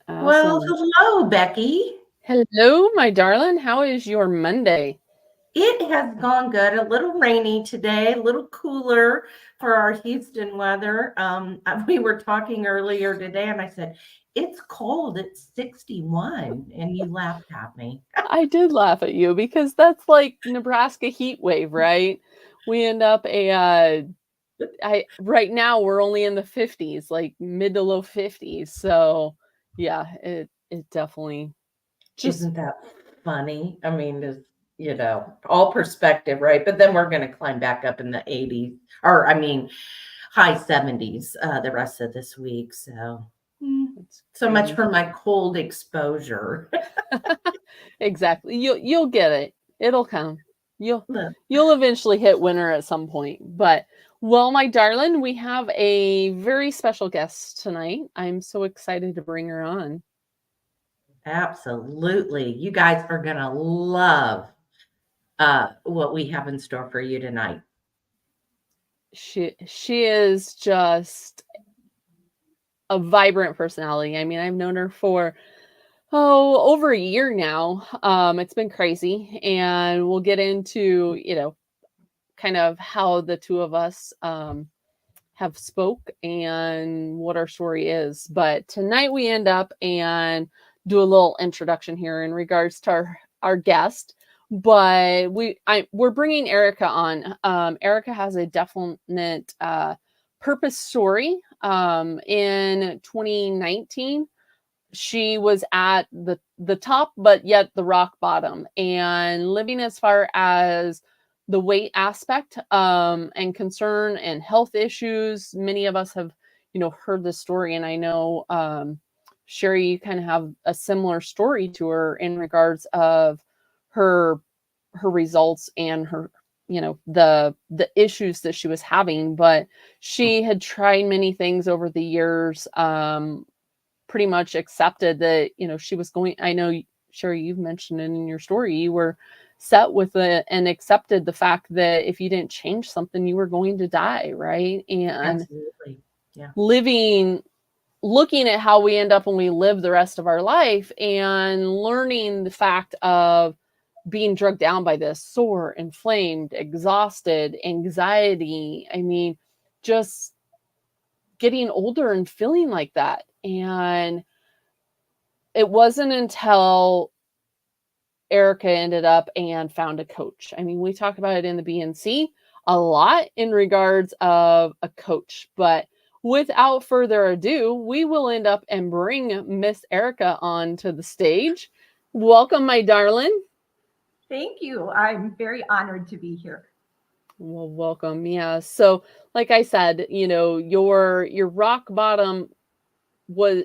Well, Awesome. hello, Becky. Hello, my darling. How is your Monday? It has gone good. A little rainy today, a little cooler for our Houston weather. We were talking earlier today, and I said, "It's cold. It's 61," and you laughed at me. I did laugh at you because that's like Nebraska heat wave, right? We end up I right now we're only in the 50s, like mid to low 50s. So, yeah, it definitely just Isn't that funny? I mean, it's, all perspective, right? But then we're going to climb back up in the 80s, or I mean, high 70s the rest of this week. So, mm, it's so much crazy. for my cold exposure. Exactly. You'll get it. It'll come. You'll Look, you'll eventually hit winter at some point. But well, my darling, we have a very special guest tonight. I'm so excited to bring her on. absolutely. You guys are going to love what we have in store for you tonight. She is just a vibrant personality. I mean, I've known her for over a year now. It's been crazy, and we'll get into kind of how the two of us have spoke and what our story is. But tonight we end up and do a little introduction here in regards to our guest. But we're bringing Erika on. Erika has a definite purpose story. In 2019, she was at the top, but yet the rock bottom, and living as far as the weight aspect and concern and health issues. Many of us have heard this story, and I know Sherry, you kind of have a similar story to her in regards of her her results and her the issues that she was having. But she had tried many things over the years, pretty much accepted that she was going. I know, Sherry, you've mentioned it in your story, you were set with it and accepted the fact that if you didn't change something you were going to die, right? And Absolutely. Yeah. living looking at how we end up when we live the rest of our life and learning the fact of being drugged down by this, sore, inflamed, exhausted, anxiety. I mean, just getting older and feeling like that. And it wasn't until Erika ended up and found a coach. I mean, we talk about it in the BNC a lot in regards of a coach, but without further ado, we will end up and bring Miss Erika onto the stage. Welcome, my darling. Thank you. I'm very honored to be here. Well, welcome. Yeah. So, like I said, your rock bottom was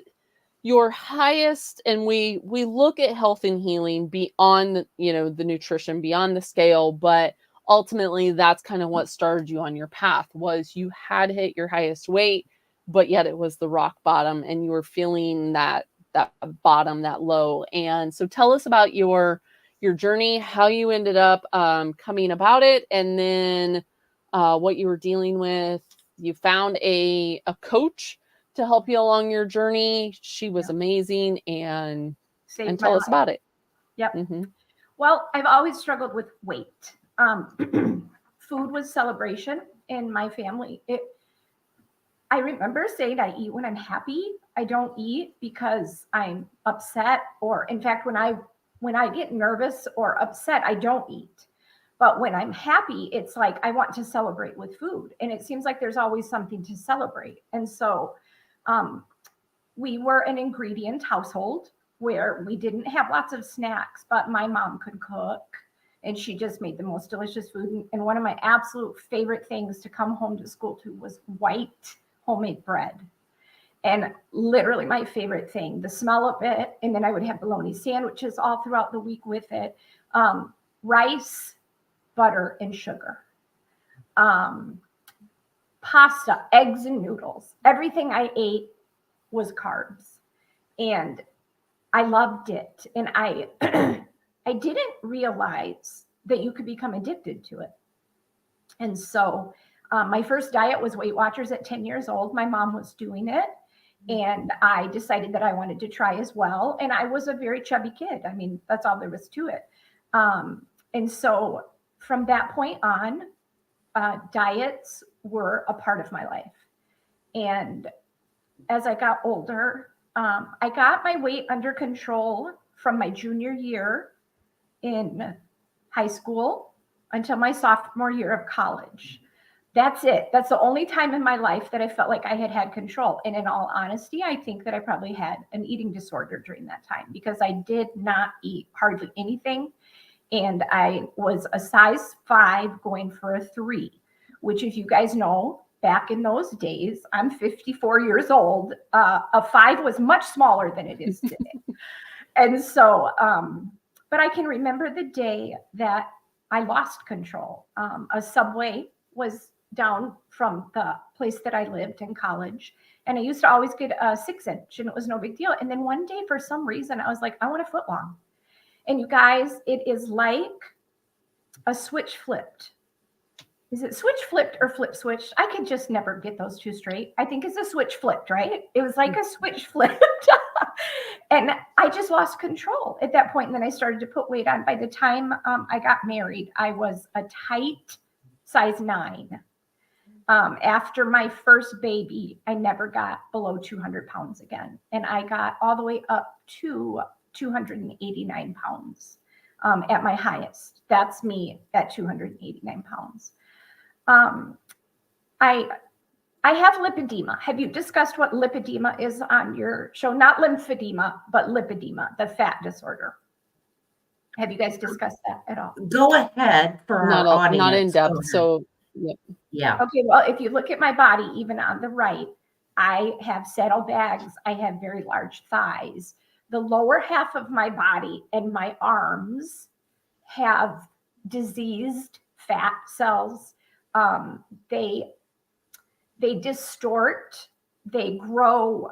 your highest, and we look at health and healing beyond the nutrition, beyond the scale, but ultimately that's kind of what started you on your path. Was you had hit your highest weight, but yet it was the rock bottom, and you were feeling that bottom, that low. And so tell us about your journey, how you ended up coming about it, and then what you were dealing with. You found a coach to help you along your journey. She was Yep. amazing, and Saved my tell us life. about it. Yep. Mm-hmm. Well, I've always struggled with weight. Food was celebration in my family. I remember saying I eat when I'm happy. I don't eat because I'm upset, or in fact, when I get nervous or upset, I don't eat. But when I'm happy, it's like I want to celebrate with food, and it seems like there's always something to celebrate. And so, um, we were an ingredient household where we didn't have lots of snacks, but my mom could cook, and she just made the most delicious food. And one of my absolute favorite things to come home to school to was white homemade bread. And literally my favorite thing, the smell of it. And then I would have bologna sandwiches all throughout the week with it. Rice, butter, and sugar. Um, Pasta, eggs, and noodles. Everything I ate was carbs. And I loved it. And I I didn't realize that you could become addicted to it. And so my first diet was Weight Watchers at 10 years old. My mom was doing it. And I decided that I wanted to try as well. And I was a very chubby kid. I mean, that's all there was to it. And so from that point on, diets were a part of my life. And as I got older, I got my weight under control from my junior year in high school until my sophomore year of college. That's it. That's the only time in my life that I felt like I had control. And in all honesty, I think that I probably had an eating disorder during that time because I did not eat hardly anything. And I was a size 5 going for a 3, which, if you guys know, back in those days, I'm 54 years old. A 5 was much smaller than it is today. And so, but I can remember the day that I lost control. A Subway was down from the place that I lived in college. And I used to always get a 6-inch and it was no big deal. And then one day, for some reason, I was like, I want a foot long. And you guys, it is like a switch flipped. Is it switch flipped or flip switched? I could just never get those two straight. I think it's a switch flipped, right? It was like a switch flipped. And I just lost control at that point. And then I started to put weight on. By the time I got married, I was a tight size 9. After my first baby, I never got below 200 pounds again. And I got all the way up to 289 pounds at my highest. That's me at 289 pounds. I have lipedema. Have you discussed what lipedema is on your show? Not lymphedema, but lipedema, the fat disorder. Have you guys discussed that at all? Go ahead for our audience. Not in depth. Go ahead. So, yep. Yeah. Okay, well, if you look at my body, even on the right, I have saddlebags. I have very large thighs. The lower half of my body and my arms have diseased fat cells. They distort. They grow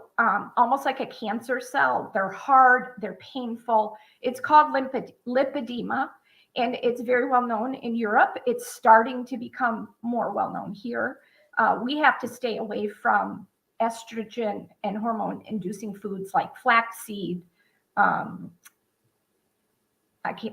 almost like a cancer cell. They're hard. They're painful. It's called lipedema. And it's very well known in Europe. It's starting to become more well known here. We have to stay away from estrogen and hormone inducing foods like flaxseed,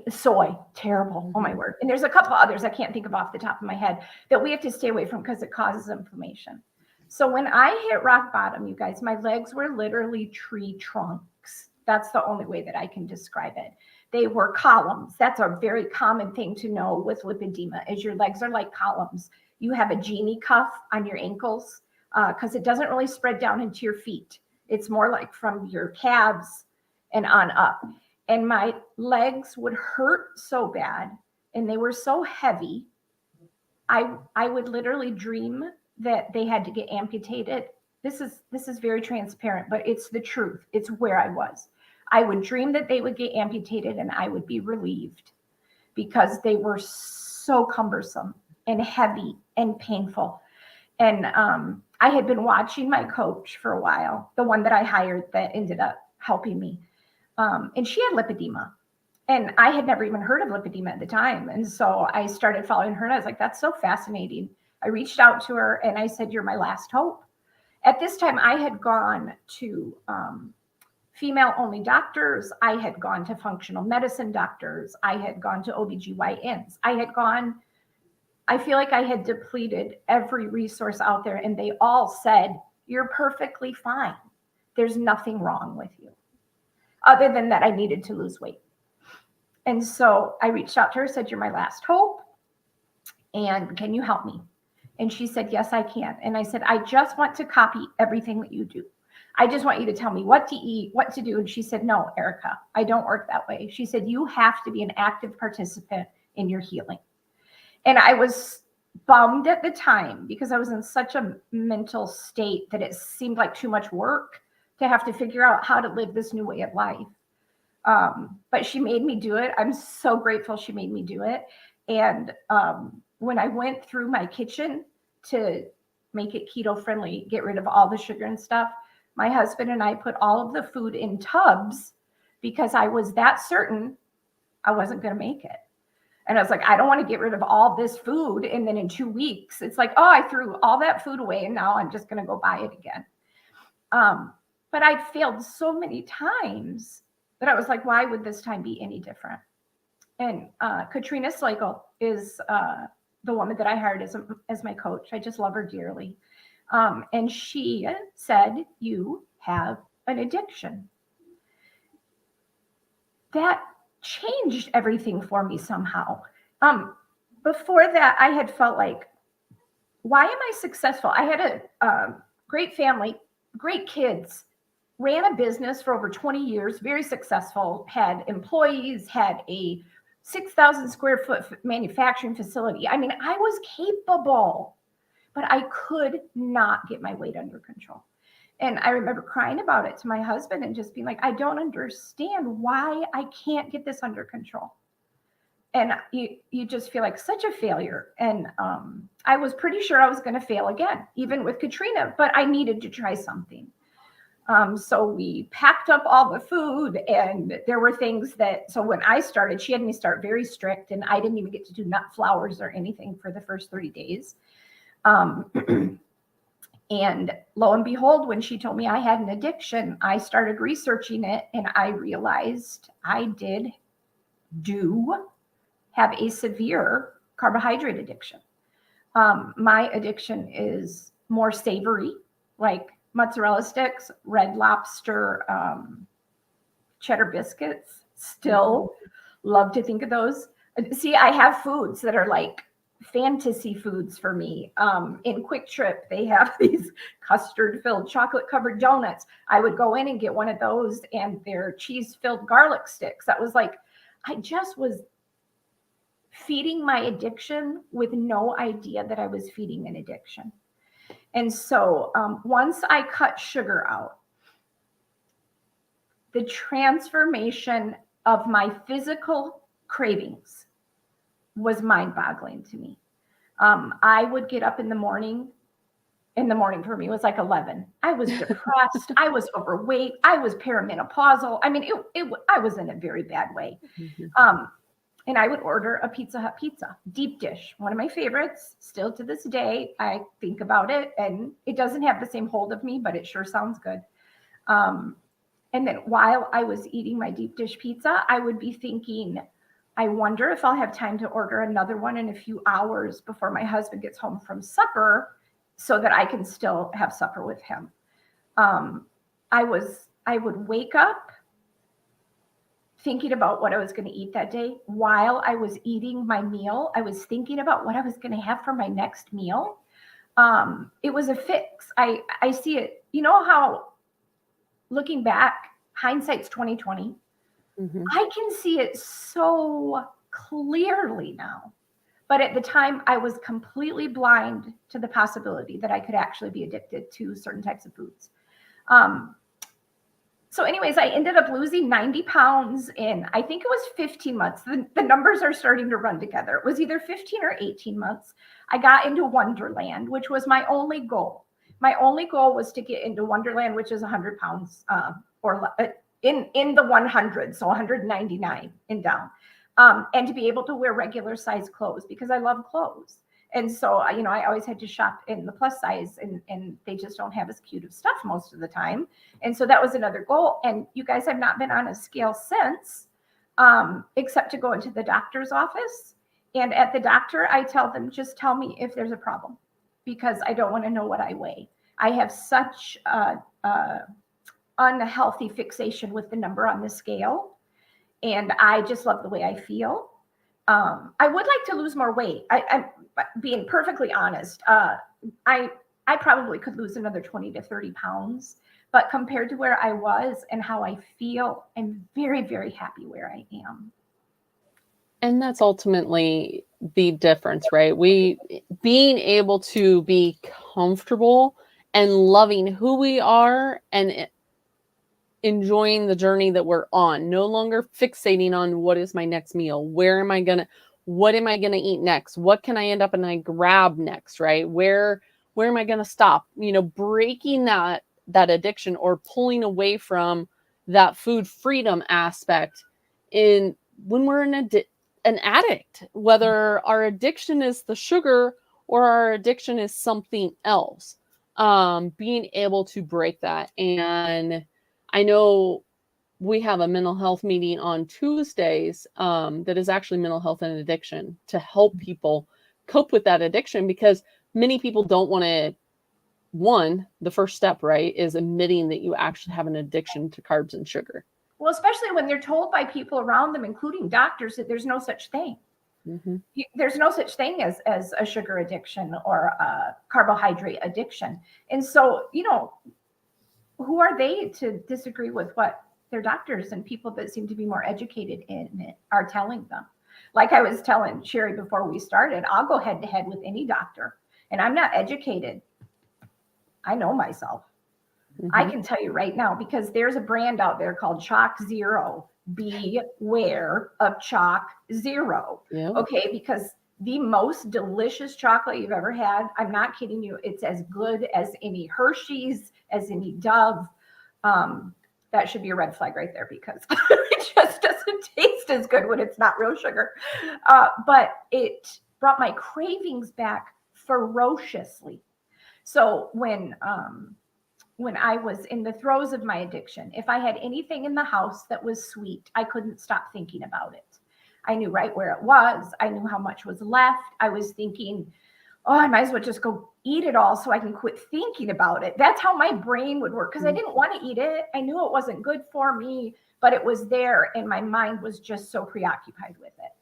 soy, terrible. Oh my word. And there's a couple others I can't think of off the top of my head that we have to stay away from because it causes inflammation. So when I hit rock bottom, you guys, my legs were literally tree trunks. That's the only way that I can describe it. They were columns. That's a very common thing to know with lipedema, is your legs are like columns. You have a genie cuff on your ankles because it doesn't really spread down into your feet. It's more like from your calves and on up. And my legs would hurt so bad and they were so heavy. I would literally dream that they had to get amputated. This is very transparent, but it's the truth. It's where I was. I would dream that they would get amputated and I would be relieved because they were so cumbersome and heavy and painful. And I had been watching my coach for a while, the one that I hired that ended up helping me. And she had lipedema. And I had never even heard of lipedema at the time. And so I started following her and I was like, that's so fascinating. I reached out to her and I said, you're my last hope. At this time, I had gone to female-only doctors. I had gone to functional medicine doctors. I had gone to OBGYNs. I feel like I had depleted every resource out there and they all said, you're perfectly fine. There's nothing wrong with you. Other than that, I needed to lose weight. And so I reached out to her, said, you're my last hope. And can you help me? And she said, yes, I can. And I said, I just want to copy everything that you do. I just want you to tell me what to eat, what to do. And she said, no, Erika, I don't work that way. She said, you have to be an active participant in your healing. And I was bummed at the time because I was in such a mental state that it seemed like too much work to have to figure out how to live this new way of life. But she made me do it. I'm so grateful she made me do it. And when I went through my kitchen to make it keto friendly, get rid of all the sugar and stuff, my husband and I put all of the food in tubs because I was that certain I wasn't going to make it. And I was like, I don't want to get rid of all this food. And then in 2 weeks, it's like, oh, I threw all that food away and now I'm just going to go buy it again. but I'd failed so many times that I was like, why would this time be any different? And Katrina Slagle is the woman that I hired as my coach. I just love her dearly. And she said, you have an addiction. That changed everything for me somehow. Before that, I had felt like, why am I successful? I had a great family, great kids, ran a business for over 20 years, very successful, had employees, had a 6,000 square foot manufacturing facility. I mean, I was capable, but I could not get my weight under control. And I remember crying about it to my husband and just being like, I don't understand why I can't get this under control. And you just feel like such a failure. And I was pretty sure I was going to fail again, even with Katrina, but I needed to try something. So we packed up all the food, and there were things so when I started, she had me start very strict, and I didn't even get to do nut flours or anything for the first 30 days. And lo and behold, when she told me I had an addiction, I started researching it, and I realized I did have a severe carbohydrate addiction. My addiction is more savory, like mozzarella sticks, Red Lobster, cheddar biscuits. Still love to think of those. See, I have foods that are like fantasy foods for me. In Quick Trip, they have these custard-filled, chocolate-covered donuts. I would go in and get one of those, and their cheese-filled garlic sticks. That was like, I just was feeding my addiction with no idea that I was feeding an addiction. And so once I cut sugar out, the transformation of my physical cravings was mind-boggling to me. I would get up in the morning for me was like 11. I was depressed. I was overweight. I was perimenopausal. I mean, I was in a very bad way. And I would order a Pizza Hut pizza, deep dish, one of my favorites. Still to this day, I think about it, and it doesn't have the same hold of me, but it sure sounds good. And then while I was eating my deep dish pizza, I would be thinking, I wonder if I'll have time to order another one in a few hours before my husband gets home from supper so that I can still have supper with him. I would wake up thinking about what I was going to eat that day. While I was eating my meal, I was thinking about what I was going to have for my next meal. It was a fix. I see it. You know how, looking back, hindsight's 2020. I can see it so clearly now. But at the time, I was completely blind to the possibility that I could actually be addicted to certain types of foods. So anyways, I ended up losing 90 pounds in, I think it was 15 months. The numbers are starting to run together. It was either 15 or 18 months. I got into Wonderland, which was my only goal. My only goal was to get into Wonderland, which is 100 pounds or in the 100, so 199 and down. And to be able to wear regular size clothes because I love clothes. And so, I always had to shop in the plus size, and they just don't have as cute of stuff most of the time. And so that was another goal. And you guys have not been on a scale since, except to go into the doctor's office. And at the doctor, I tell them, just tell me if there's a problem, because I don't want to know what I weigh. I have such unhealthy fixation with the number on the scale. And I just love the way I feel. I would like to lose more weight. I'm being perfectly honest. I probably could lose another 20 to 30 pounds, but compared to where I was and how I feel, I'm very, very happy where I am. And that's ultimately the difference, right? Being able to be comfortable and loving who we are and enjoying the journey that we're on, no longer fixating on what is my next meal, what am I going to eat next, what can I end up and I grab next, right? Where am I going to stop? Breaking that addiction or pulling away from that food freedom aspect when we're an addict, whether our addiction is the sugar or our addiction is something else. being able to break that. And I know we have a mental health meeting on Tuesdays that is actually mental health and addiction to help people cope with that addiction, because many people don't want to. The first step, right, is admitting that you actually have an addiction to carbs and sugar. Well, especially when they're told by people around them, including doctors, that there's no such thing. Mm-hmm. There's no such thing as a sugar addiction or a carbohydrate addiction. And so, who are they to disagree with what their doctors and people that seem to be more educated in it are telling them? Like I was telling Sherry before we started, I'll go head to head with any doctor, and I'm not educated. I know myself. Mm-hmm. I can tell you right now, because there's a brand out there called Chalk Zero. Beware of Chalk Zero. Yeah. Okay, because the most delicious chocolate you've ever had, I'm not kidding you, it's as good as any Hershey's, as any Dove. That should be a red flag right there, because it just doesn't taste as good when it's not real sugar. But it brought my cravings back ferociously. So when I was in the throes of my addiction, if I had anything in the house that was sweet, I couldn't stop thinking about it. I knew right where it was. I knew how much was left. I was thinking, oh, I might as well just go eat it all so I can quit thinking about it. That's how my brain would work, because I didn't want to eat it. I knew it wasn't good for me, but it was there, and my mind was just so preoccupied with it.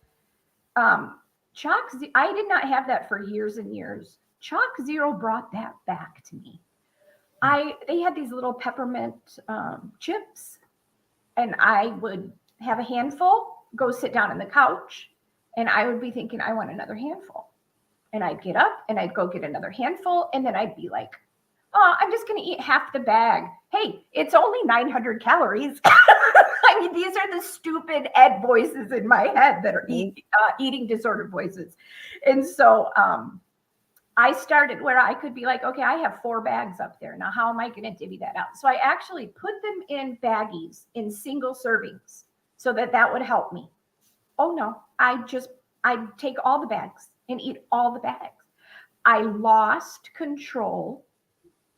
I did not have that for years and years. Chalk Zero brought that back to me. They had these little peppermint chips, and I would have a handful, go sit down on the couch, and I would be thinking, I want another handful. And I'd get up and I'd go get another handful, and then I'd be like, oh, I'm just going to eat half the bag. Hey, it's only 900 calories. I mean, these are the stupid Ed voices in my head that are eating disorder voices. And so I started where I could be like, okay, I have 4 bags up there. Now, how am I going to divvy that out? So I actually put them in baggies in single servings so that would help me. Oh, no, I'd take all the bags and eat all the bags. I lost control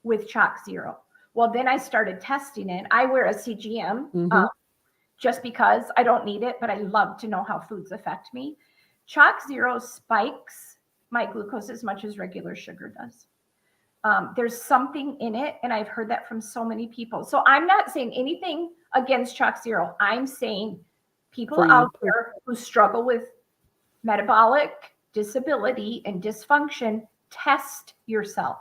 with Chalk Zero. Well, then I started testing it. I wear a CGM just because I don't need it, but I love to know how foods affect me. Chalk Zero spikes my glucose as much as regular sugar does. There's something in it, and I've heard that from so many people. So I'm not saying anything against Chalk Zero. I'm saying people out there who struggle with metabolic disability and dysfunction, test yourself.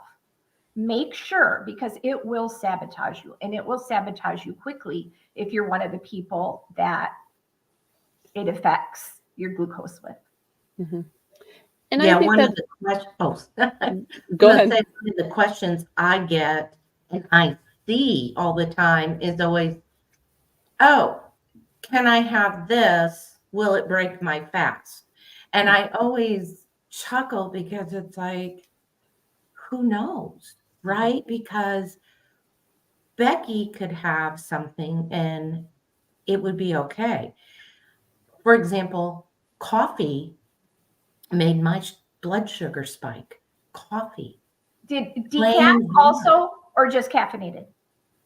Make sure, because it will sabotage you, and it will sabotage you quickly if you're one of the people that it affects your glucose with. Mm-hmm. And yeah, I think one of the questions. Go ahead. One of the questions I get and I see all the time is always, "Oh, can I have this? Will it break my fast?" And I always chuckle, because it's like, who knows, right? Because Becky could have something and it would be okay. For example, coffee made my blood sugar spike. Coffee. Did decaf also, or just caffeinated?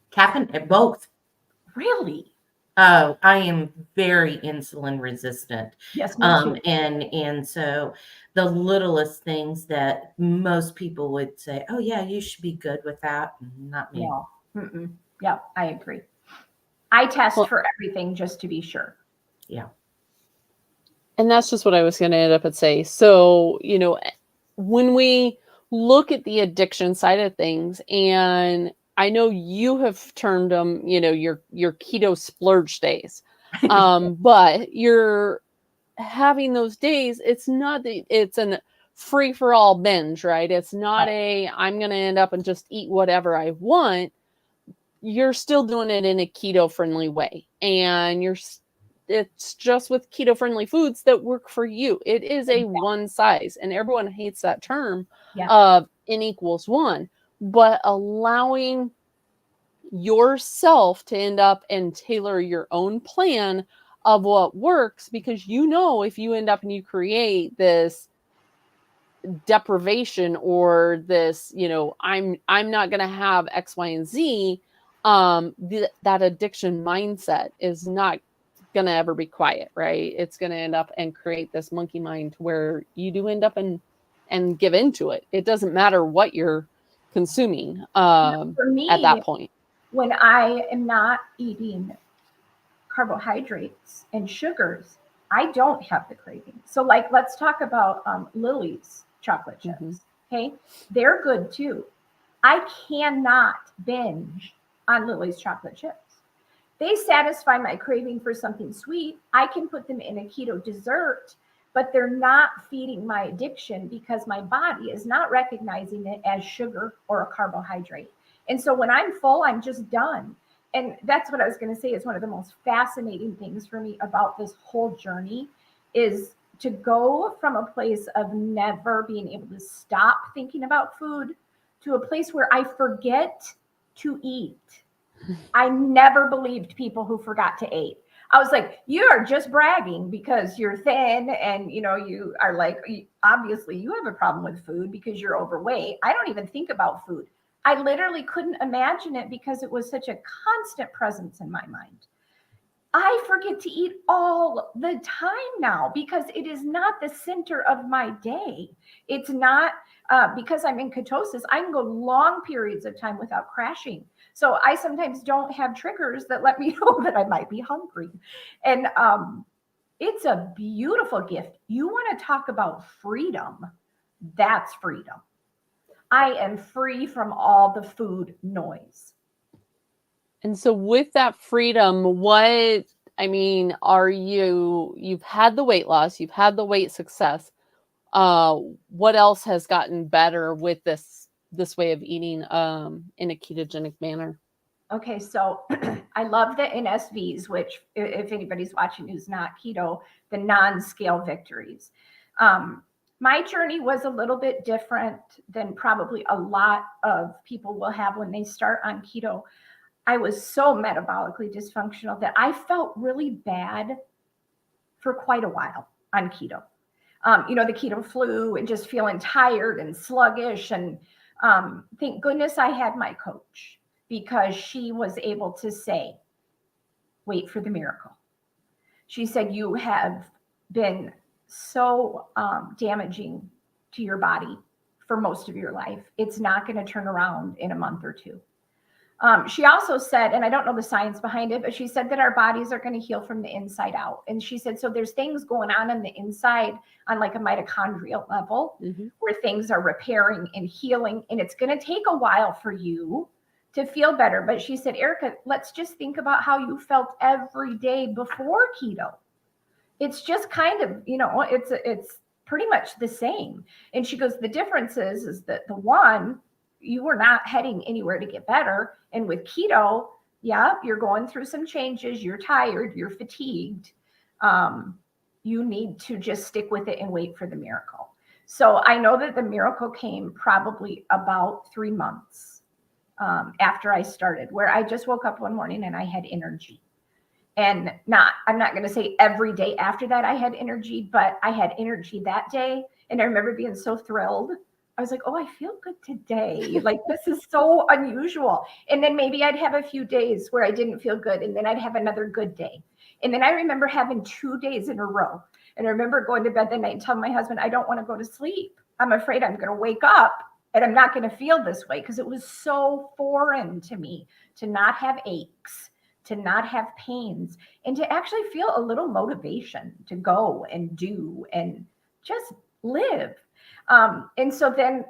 Caffeine, both. Really? Oh, I am very insulin resistant. Yes, me too. And so the littlest things that most people would say, oh yeah, you should be good with that. Not me. No. Mm-mm. Yeah, I agree. I test for everything just to be sure. Yeah. And that's just what I was going to end up and say. So, when we look at the addiction side of things, and I know you have termed them, your keto splurge days, but you're having those days. It's not that it's a free for all binge, right? It's not I'm going to end up and just eat whatever I want. You're still doing it in a keto friendly way, and it's just with keto friendly foods that work for you. It is a one size, and everyone hates that term of N equals 1, but allowing yourself to end up and tailor your own plan of what works, because if you end up and you create this deprivation or this, I'm not going to have X, Y, and Z, that addiction mindset is not going to ever be quiet, right? It's going to end up and create this monkey mind where you do end up and give into it. It doesn't matter what you're consuming For me, at that point. when I am not eating carbohydrates and sugars, I don't have the craving. So like, let's talk about Lily's chocolate chips. Okay. They're good too. I cannot binge on Lily's chocolate chips. They satisfy my craving for something sweet. I can put them in a keto dessert, but they're not feeding my addiction because my body is not recognizing it as sugar or a carbohydrate. And so when I'm full, I'm just done. And that's what I was going to say is one of the most fascinating things for me about this whole journey is to go from a place of never being able to stop thinking about food to a place where I forget to eat. I never believed people who forgot to eat. I was like, you are just bragging because you're thin and you are like, obviously you have a problem with food because you're overweight. I don't even think about food. I literally couldn't imagine it because it was such a constant presence in my mind. I forget to eat all the time now because it is not the center of my day. It's not because I'm in ketosis. I can go long periods of time without crashing. So I sometimes don't have triggers that let me know that I might be hungry. And it's a beautiful gift. You want to talk about freedom? That's freedom. I am free from all the food noise. And so with that freedom, you've had the weight loss, you've had the weight success. What else has gotten better with this way of eating in a ketogenic manner? Okay, so I love the NSVs, which if anybody's watching who's not keto, the non-scale victories. My journey was a little bit different than probably a lot of people will have when they start on keto. I was so metabolically dysfunctional that I felt really bad for quite a while on keto. The keto flu and just feeling tired and sluggish. And thank goodness I had my coach because she was able to say, wait for the miracle. She said, you have been so damaging to your body for most of your life. It's not going to turn around in a month or two. She also said, and I don't know the science behind it, but she said that our bodies are going to heal from the inside out. And she said, so there's things going on the inside on like a mitochondrial level where things are repairing and healing. And it's going to take a while for you to feel better. But she said, Erika, let's just think about how you felt every day before keto. It's just kind of, it's pretty much the same. And she goes, the difference is that the one, you were not heading anywhere to get better. And with keto, yeah, you're going through some changes. You're tired. You're fatigued. You need to just stick with it and wait for the miracle. So I know that the miracle came probably about 3 months after I started, where I just woke up one morning and I had energy. And I'm not going to say every day after that I had energy, but I had energy that day. And I remember being so thrilled. I was like, oh, I feel good today. Like, this is so unusual. And then maybe I'd have a few days where I didn't feel good. And then I'd have another good day. And then I remember having 2 days in a row. And I remember going to bed that night and telling my husband, I don't want to go to sleep. I'm afraid I'm going to wake up and I'm not going to feel this way, because it was so foreign to me to not have aches, to not have pains, and to actually feel a little motivation to go and do and just live. And so then,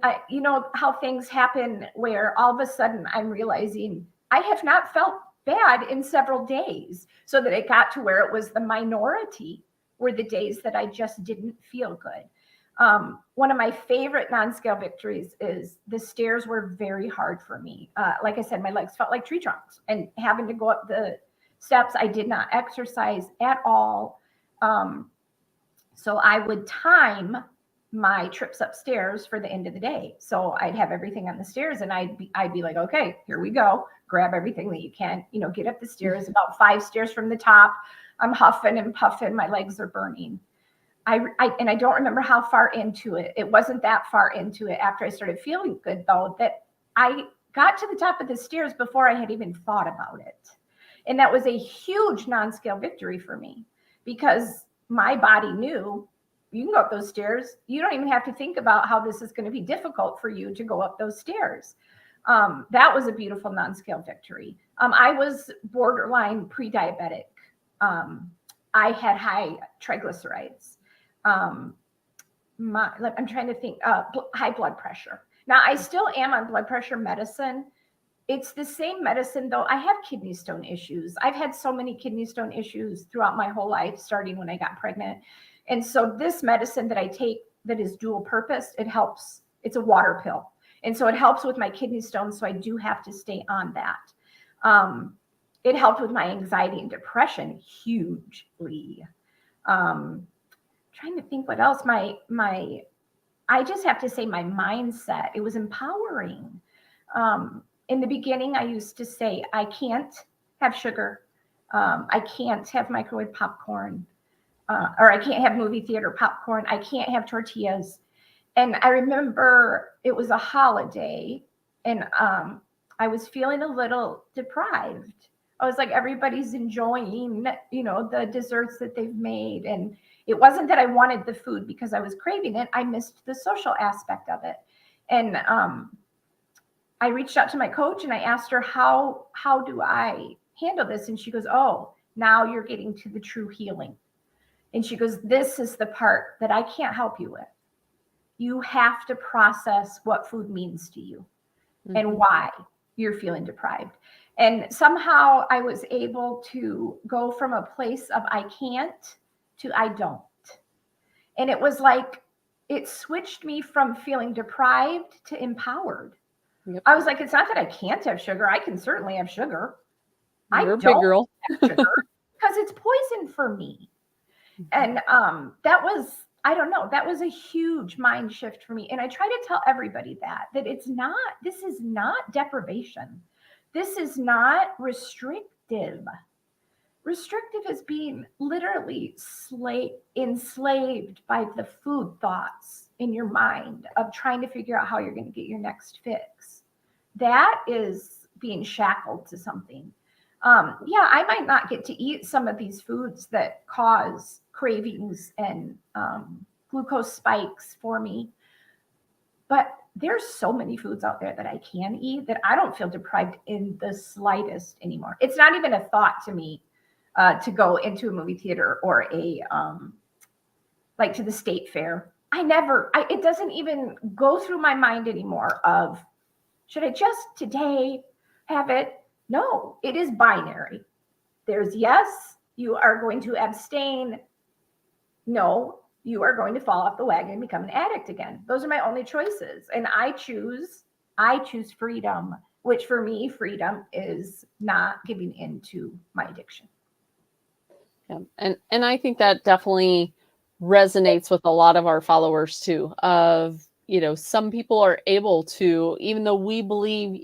how things happen where all of a sudden I'm realizing I have not felt bad in several days, so that it got to where it was the minority were the days that I just didn't feel good. One of my favorite non-scale victories is the stairs were very hard for me. Like I said, my legs felt like tree trunks, and having to go up the steps, I did not exercise at all. So I would time my trips upstairs for the end of the day. So I'd have everything on the stairs and I'd be like, okay, here we go. Grab everything that you can, get up the stairs, about 5 stairs from the top. I'm huffing and puffing. My legs are burning. and I don't remember how far into it. It wasn't that far into it after I started feeling good, though, that I got to the top of the stairs before I had even thought about it. And that was a huge non-scale victory for me, because my body knew you can go up those stairs. You don't even have to think about how this is going to be difficult for you to go up those stairs. That was a beautiful non-scale victory. I was borderline pre-diabetic. I had high triglycerides. I'm trying to think, high blood pressure. Now, I still am on blood pressure medicine. It's the same medicine, though. I have kidney stone issues. I've had so many kidney stone issues throughout my whole life, starting when I got pregnant. And so this medicine that I take that is dual purpose, it helps. It's a water pill. And so it helps with my kidney stones. So I do have to stay on that. It helped with my anxiety and depression hugely. Trying to think what else. I just have to say my mindset, it was empowering. In the beginning, I used to say, I can't have sugar. I can't have microwave popcorn, or I can't have movie theater popcorn. I can't have tortillas. And I remember it was a holiday, and I was feeling a little deprived. I was like, everybody's enjoying, the desserts that they've made. And it wasn't that I wanted the food because I was craving it. I missed the social aspect of it. And I reached out to my coach and I asked her, how do I handle this? And she goes, oh, now you're getting to the true healing. And she goes, this is the part that I can't help you with. You have to process what food means to you and why you're feeling deprived. And somehow I was able to go from a place of I can't to I don't. And it was like, it switched me from feeling deprived to empowered. Yep. I was like, it's not that I can't have sugar. I can certainly have sugar. You're a big girl. Have sugar because it's poison for me. And that was, I don't know, that was a huge mind shift for me. And I try to tell everybody that this is not deprivation. This is not restrictive. Restrictive is being literally enslaved by the food thoughts in your mind of trying to figure out how you're going to get your next fix. That is being shackled to something. I might not get to eat some of these foods that cause cravings and glucose spikes for me, but there's so many foods out there that I can eat that I don't feel deprived in the slightest anymore. It's not even a thought to me to go into a movie theater or like to the state fair. It doesn't even go through my mind anymore of, should I just today have it? No, it is binary. There's yes, you are going to abstain. No, you are going to fall off the wagon and become an addict again. Those are my only choices. And I choose freedom, which for me, freedom is not giving into my addiction. Yeah. And I think that definitely resonates with a lot of our followers too, of, some people are able to, even though we believe,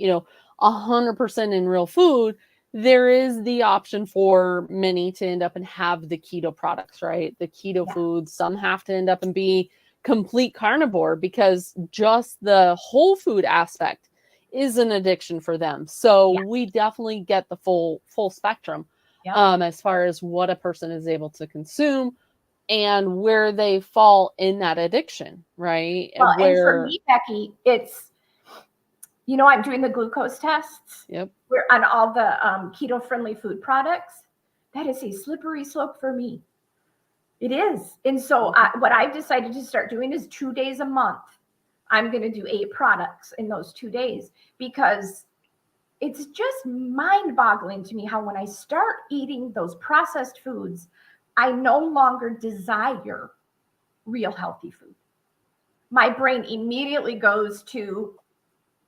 100% in real food, there is the option for many to end up and have the keto products, right? The keto foods, some have to end up and be complete carnivore because just the whole food aspect is an addiction for them. So we definitely get the full spectrum as far as what a person is able to consume and where they fall in that addiction, right? Well, and for me, Becky, it's, I'm doing the glucose tests. Yep. We're on all the keto-friendly food products. That is a slippery slope for me. It is. And so what I've decided to start doing is 2 days a month. I'm going to do 8 products in those 2 days because it's just mind-boggling to me how when I start eating those processed foods, I no longer desire real healthy food. My brain immediately goes to,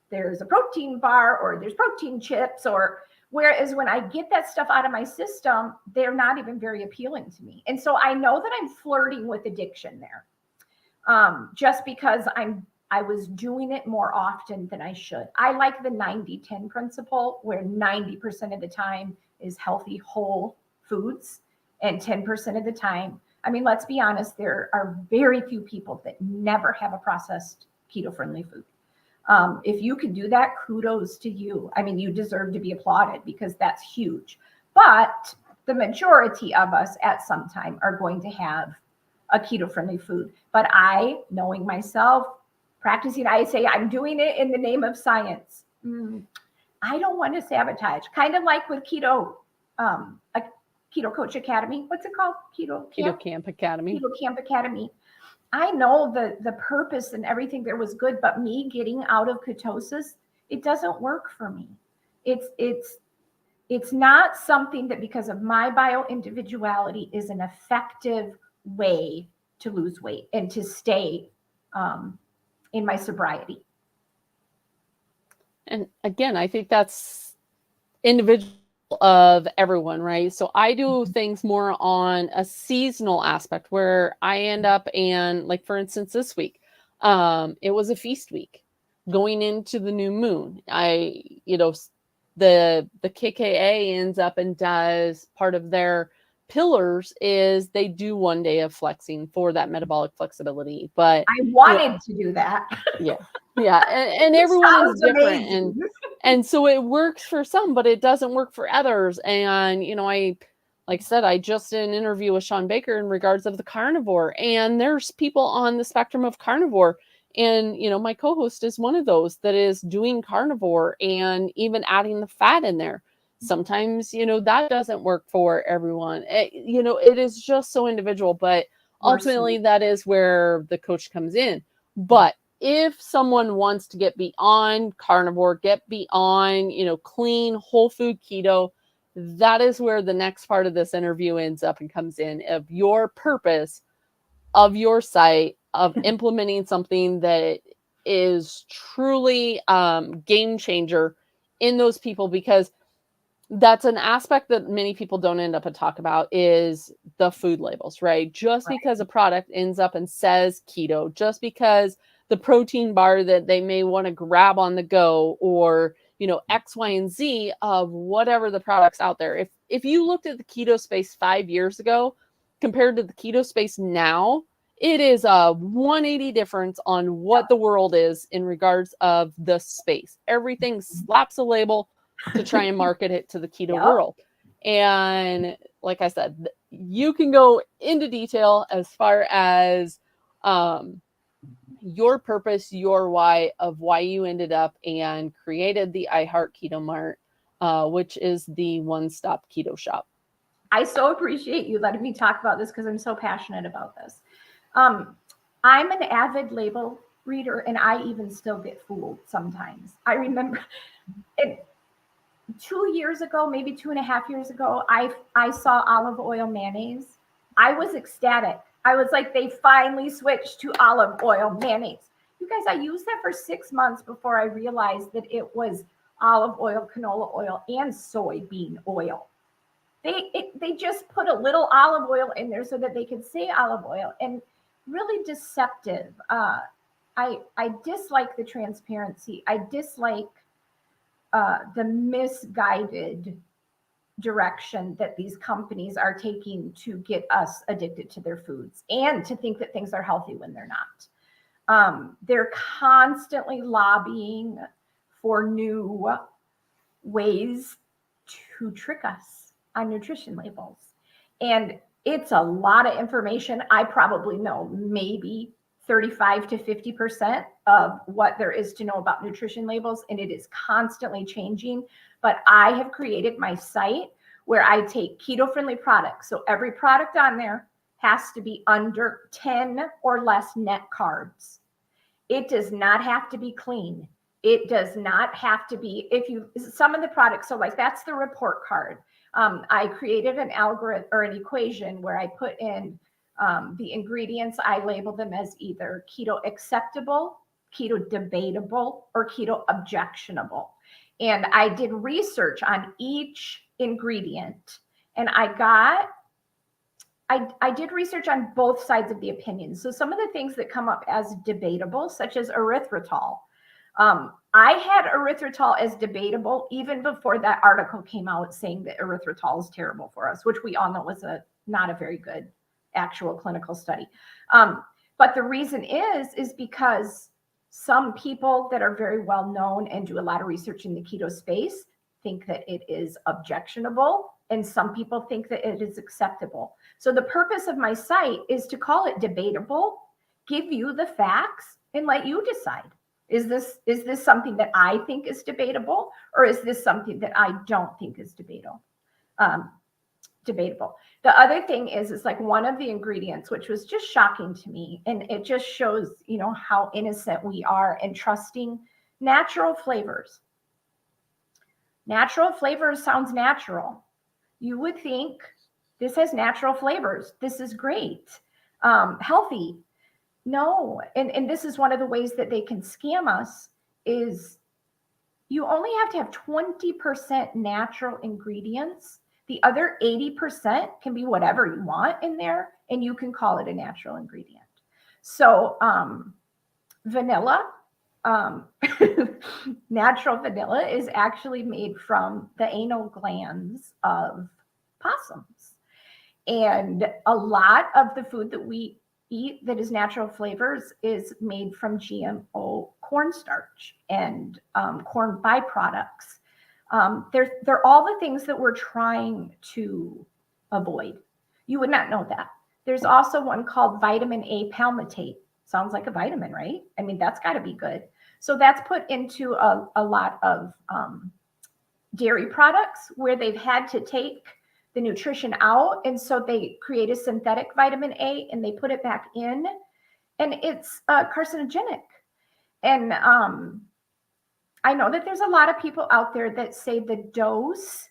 there's a protein bar or there's protein chips, or whereas when I get that stuff out of my system, they're not even very appealing to me. And so I know that I'm flirting with addiction there, just because I was doing it more often than I should. I like the 90-10 principle where 90% of the time is healthy, whole foods, and 10% of the time I mean, let's be honest, there are very few people that never have a processed keto-friendly food. If you can do that, kudos to you. I mean, you deserve to be applauded because that's huge. But the majority of us at some time are going to have a keto-friendly food. But I, knowing myself, practicing, I say I'm doing it in the name of science. I don't want to sabotage. Kind of like with keto, a Keto Coach Academy. What's it called? Keto Camp Academy. Keto Camp Academy. I know the purpose and everything there was good, but me getting out of ketosis, it doesn't work for me. It's not something that, because of my bio individuality, is an effective way to lose weight and to stay in my sobriety. And again, I think that's individual of everyone, right? So I do things more on a seasonal aspect where I end up, and like, for instance, this week, it was a feast week going into the new moon. The KKA ends up and does part of their pillars is they do 1 day of flexing for that metabolic flexibility. But I wanted to do that. Yeah. And everyone is different. And so it works for some, but it doesn't work for others. And, like I said, I just did an interview with Sean Baker in regards of the carnivore, and there's people on the spectrum of carnivore. And, my co-host is one of those that is doing carnivore and even adding the fat in there. Sometimes, that doesn't work for everyone. It is just so individual, but ultimately that is where the coach comes in. But if someone wants to get beyond carnivore, get beyond, clean, whole food keto, that is where the next part of this interview ends up and comes in, of your purpose of your site, of implementing something that is truly game changer in those people, because that's an aspect that many people don't end up and talk about, is the food labels, right? Just because a product ends up and says keto, just because the protein bar that they may want to grab on the go, or, X, Y, and Z of whatever the products out there. If you looked at the keto space 5 years ago compared to the keto space now, it is a 180 difference on what the world is in regards of the space. Everything slaps a label to try and market it to the keto world. And like I said, you can go into detail as far as your purpose, your why, of why you ended up and created the I Heart Keto Mart, which is the one-stop keto shop. I so appreciate you letting me talk about this because I'm so passionate about this. I'm an avid label reader, and I even still get fooled sometimes. I remember 2 years ago, maybe 2.5 years ago, I saw olive oil mayonnaise. I was ecstatic. I was like, they finally switched to olive oil mayonnaise. You guys, I used that for 6 months before I realized that it was olive oil, canola oil, and soybean oil. They just put a little olive oil in there so that they could say olive oil, and really deceptive. I dislike the transparency. I dislike the misguided direction that these companies are taking to get us addicted to their foods and to think that things are healthy when they're not. They're constantly lobbying for new ways to trick us on nutrition labels. And it's a lot of information. I probably know maybe 35 to 50% of what there is to know about nutrition labels, and it is constantly changing. But I have created my site where I take keto-friendly products. So every product on there has to be under 10 or less net carbs. It does not have to be clean. It does not have to be, some of the products, so like that's the report card. I created an algorithm or an equation where I put in the ingredients. I label them as either keto acceptable, keto debatable, or keto objectionable. And I did research on each ingredient, and I did research on both sides of the opinion. So some of the things that come up as debatable, such as erythritol. I had erythritol as debatable even before that article came out saying that erythritol is terrible for us, which we all know was not a very good actual clinical study. But the reason is because some people that are very well known and do a lot of research in the keto space think that it is objectionable, and some people think that it is acceptable. So the purpose of my site is to call it debatable, give you the facts, and let you decide. Is this something that I think is debatable, or is this something that I don't think is debatable? Debatable. The other thing is like one of the ingredients, which was just shocking to me, and it just shows, how innocent we are in trusting natural flavors. Natural flavors sounds natural. You would think this has natural flavors. This is great. Healthy. No. And this is one of the ways that they can scam us is you only have to have 20% natural ingredients. The other 80% can be whatever you want in there, and you can call it a natural ingredient. So vanilla, natural vanilla is actually made from the anal glands of possums. And a lot of the food that we eat that is natural flavors is made from GMO cornstarch and corn byproducts. They're all the things that we're trying to avoid. You would not know that. There's also one called vitamin A palmitate. Sounds like a vitamin, right? I mean, that's got to be good. So that's put into a lot of dairy products where they've had to take the nutrition out. And so they create a synthetic vitamin A and they put it back in, and it's carcinogenic. And I know that there's a lot of people out there that say the dose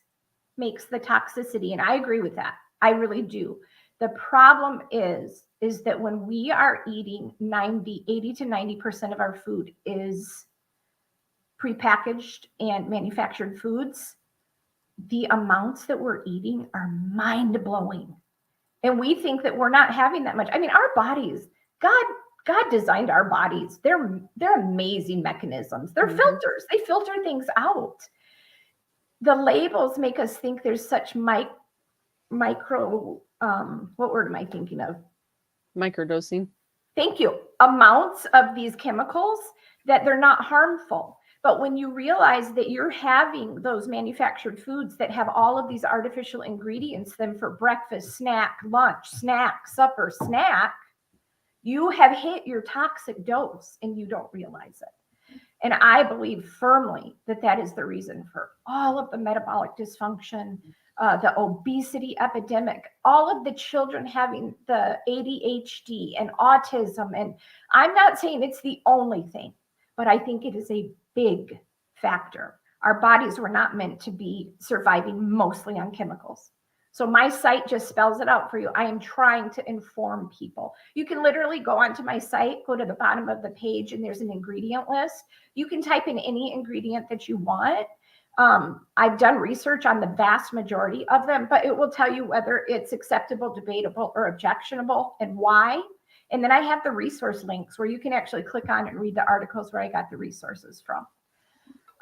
makes the toxicity, and I agree with that. I really do. The problem is that when we are eating 80 to 90% of our food is prepackaged and manufactured foods, the amounts that we're eating are mind-blowing. And we think that we're not having that much. I mean, our bodies, God designed our bodies. They're amazing mechanisms. They're filters. They filter things out. The labels make us think there's such micro, what word am I thinking of? Microdosing. Thank you. Amounts of these chemicals that they're not harmful. But when you realize that you're having those manufactured foods that have all of these artificial ingredients, then for breakfast, snack, lunch, snack, supper, snack, you have hit your toxic dose and you don't realize it. And I believe firmly that that is the reason for all of the metabolic dysfunction, the obesity epidemic, all of the children having the ADHD and autism. And I'm not saying it's the only thing, but I think it is a big factor. Our bodies were not meant to be surviving mostly on chemicals. So my site just spells it out for you. I am trying to inform people. You can literally go onto my site, go to the bottom of the page, and there's an ingredient list. You can type in any ingredient that you want. I've done research on the vast majority of them, but it will tell you whether it's acceptable, debatable, or objectionable and why. And then I have the resource links where you can actually click on and read the articles where I got the resources from.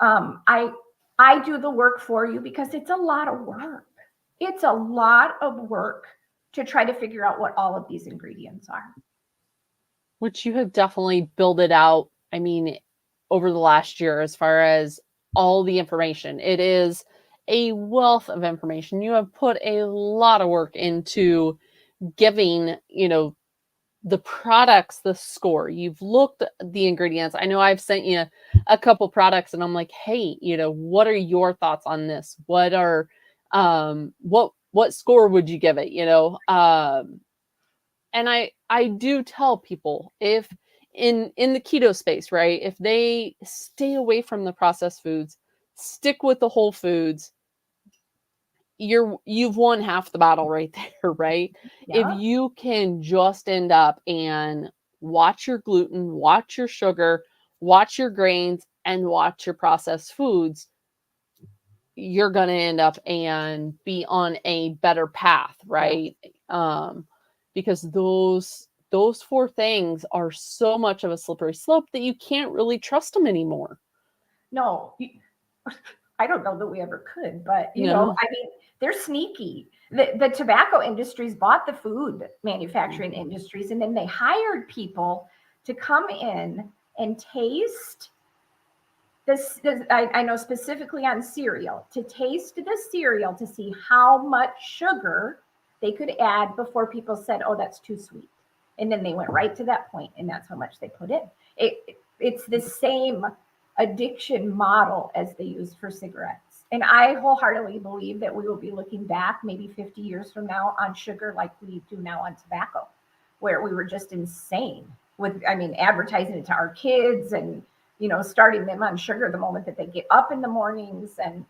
I do the work for you because it's a lot of work. It's a lot of work to try to figure out what all of these ingredients are. Which you have definitely built it out. I mean, over the last year, as far as all the information, it is a wealth of information. You have put a lot of work into giving, the products the score. You've looked at the ingredients. I know I've sent you a couple products and I'm like, hey, what are your thoughts on this? What are, what score would you give it? And I do tell people, if in the keto space, right, if they stay away from the processed foods, stick with the whole foods, you've won half the battle right there, right? Yeah. If you can just end up and watch your gluten, watch your sugar, watch your grains, and watch your processed foods, you're going to end up and be on a better path, right? Yeah. Because those four things are so much of a slippery slope that you can't really trust them anymore. No, I don't know that we ever could, but I mean, They're sneaky. The tobacco industries bought the food manufacturing industries, and then they hired people to come in and taste this. I know specifically on cereal, to taste the cereal to see how much sugar they could add before people said, oh, that's too sweet. And then they went right to that point, and that's how much they put in. It's the same addiction model as they use for cigarettes. And I wholeheartedly believe that we will be looking back maybe 50 years from now on sugar like we do now on tobacco, where we were just insane with, advertising it to our kids and, starting them on sugar the moment that they get up in the mornings. And,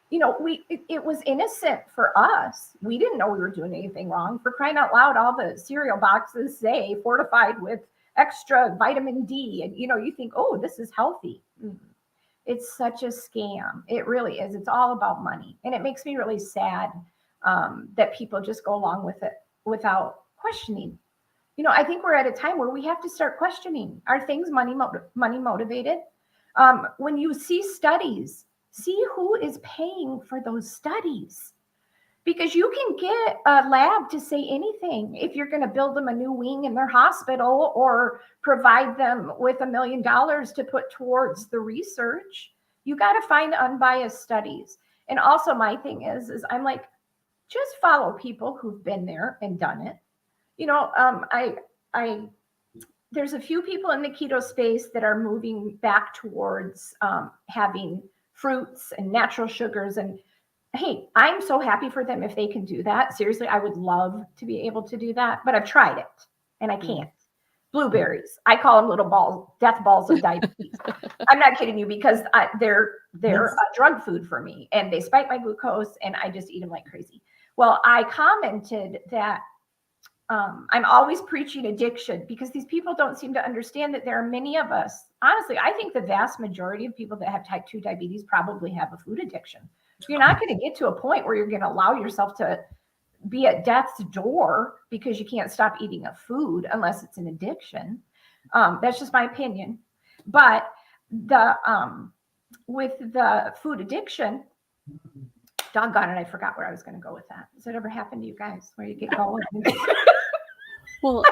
it was innocent for us. We didn't know we were doing anything wrong. For crying out loud, all the cereal boxes say fortified with extra vitamin D. And, you think, oh, this is healthy. It's such a scam. It really is. It's all about money. And it makes me really sad that people just go along with it without questioning. I think we're at a time where we have to start questioning. Are things money motivated? When you see studies, see who is paying for those studies. Because you can get a lab to say anything. If you're going to build them a new wing in their hospital or provide them with $1 million to put towards the research, you got to find unbiased studies. And also my thing is I'm like, just follow people who've been there and done it. There's a few people in the keto space that are moving back towards having fruits and natural sugars. And hey, I'm so happy for them if they can do that. Seriously, I would love to be able to do that, but I've tried it and I can't. Blueberries, I call them little death balls of diabetes. I'm not kidding you, because they're a drug food for me, and they spike my glucose, and I just eat them like crazy. Well, I commented that I'm always preaching addiction, because these people don't seem to understand that there are many of us. Honestly, I think the vast majority of people that have type 2 diabetes probably have a food addiction. You're not going to get to a point where you're going to allow yourself to be at death's door because you can't stop eating a food unless it's an addiction. That's just my opinion. But with the food addiction, doggone it, I forgot where I was going to go with that. Has it ever happened to you guys where you get going? Well,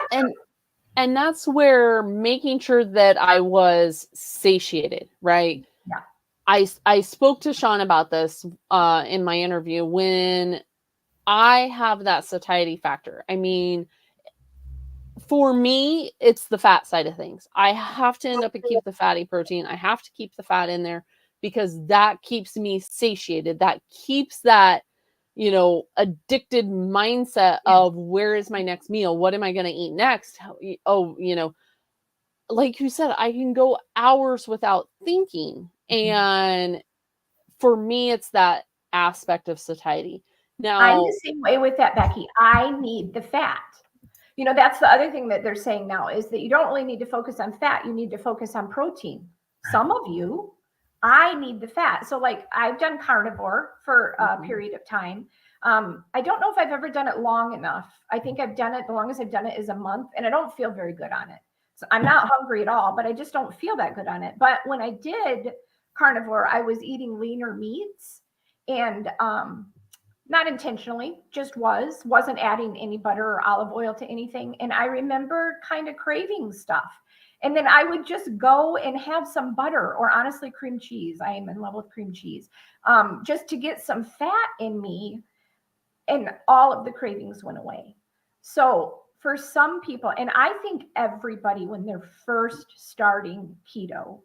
and that's where making sure that I was satiated, right? Yeah. I spoke to Sean about this in my interview. When I have that satiety factor, for me, it's the fat side of things. I have to end up and keep the fatty protein. I have to keep the fat in there, because that keeps me satiated. That keeps that, addicted mindset of where is my next meal? What am I going to eat next? Oh, like you said, I can go hours without thinking. And for me, it's that aspect of satiety. Now, I'm the same way with that, Becky. I need the fat. That's the other thing that they're saying now, is that you don't really need to focus on fat. You need to focus on protein. Some of you, I need the fat. So like, I've done carnivore for a period of time. I don't know if I've ever done it long enough. I think I've done it, the longest I've done it is a month, and I don't feel very good on it. So I'm not hungry at all, but I just don't feel that good on it. But when I did carnivore, I was eating leaner meats, and not intentionally, just wasn't adding any butter or olive oil to anything. And I remember kind of craving stuff. And then I would just go and have some butter, or honestly, cream cheese. I am in love with cream cheese, just to get some fat in me. And all of the cravings went away. So for some people, and I think everybody, when they're first starting keto,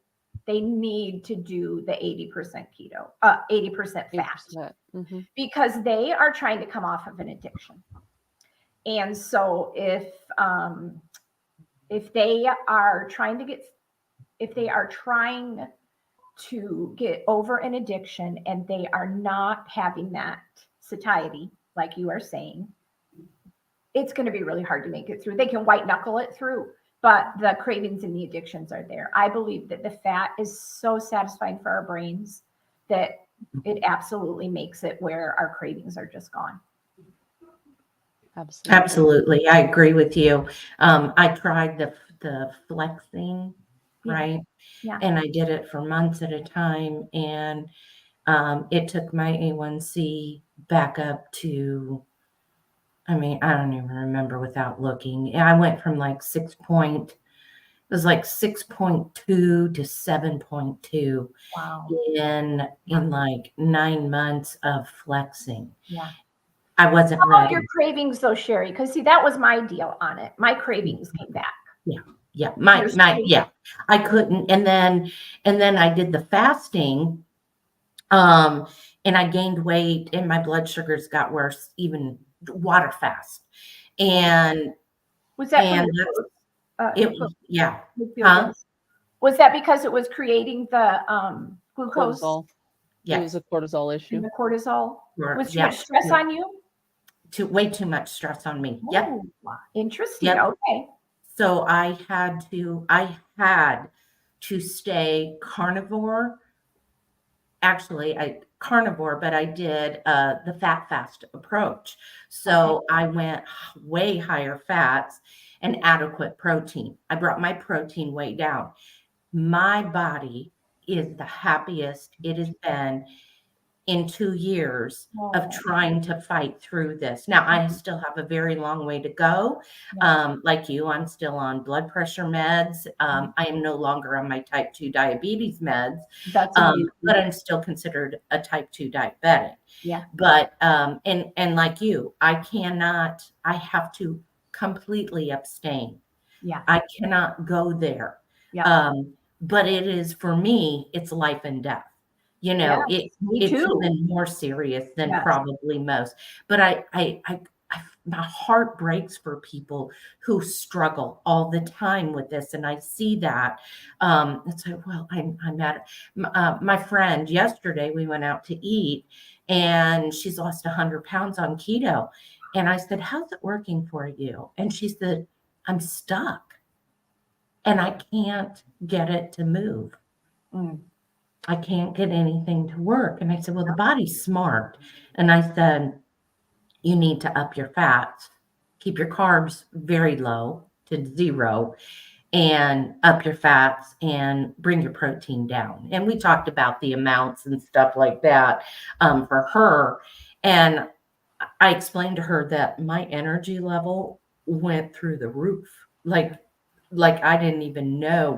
they need to do the 80% keto, 80% fat, because they are trying to come off of an addiction. And so if they are trying to get over an addiction, and they are not having that satiety, like you are saying, it's going to be really hard to make it through. They can white knuckle it through, but the cravings and the addictions are there. I believe that the fat is so satisfying for our brains that it absolutely makes it where our cravings are just gone. Absolutely. I agree with you. I tried the flexing, right? Yeah. And I did it for months at a time. And It took my A1C back up to, I mean, I don't even remember without looking. I went from like it was like 6.2 to 7.2 Wow. in like 9 months of flexing. Yeah. I wasn't How about ready. your cravings though, Sherry? Because see, that was my deal on it. My cravings came back. Yeah, Yours too? yeah. I couldn't, and then I did the fasting, um, and I gained weight, and my blood sugars got worse, even water fast, and Was that from and the that's food? it was, yeah, You feel huh? good? Was that because it was creating the glucose Cortisol. It was Yes, a cortisol and issue. the cortisol? Was too yeah, much stress yeah. on you? Way too much stress on me. Yep, Oh, wow. Interesting. yep. Okay. So I had to stay carnivore. Actually, I carnivore, but I did the fat fast approach. Okay. So I went way higher fats and adequate protein. I brought my protein way down. My body is the happiest it has been in 2 years of Oh, trying to fight through this. Now, I still have a very long way to go. yeah. Like you, I'm still on blood pressure meds. I am no longer on my type 2 diabetes meds, That's amazing. but I'm still considered a type 2 diabetic. Yeah. But and like you, I have to completely abstain. Yeah. I cannot go there. Yeah. But it is, for me, it's life and death. You know, Yes. Me it's too. even more serious than Yes. probably most. But my heart breaks for people who struggle all the time with this, and I see that. It's like, well, I'm at my friend yesterday. We went out to eat, and she's lost 100 pounds on keto. And I said, "How's it working for you?" And she said, "I'm stuck, and I can't get it to move. Mm. I can't get anything to work." And I said, "Well, the body's smart." And I said, "You need to up your fats, keep your carbs very low to zero, and up your fats and bring your protein down." And we talked about the amounts and stuff like that for her. And I explained to her that my energy level went through the roof. Like I didn't even know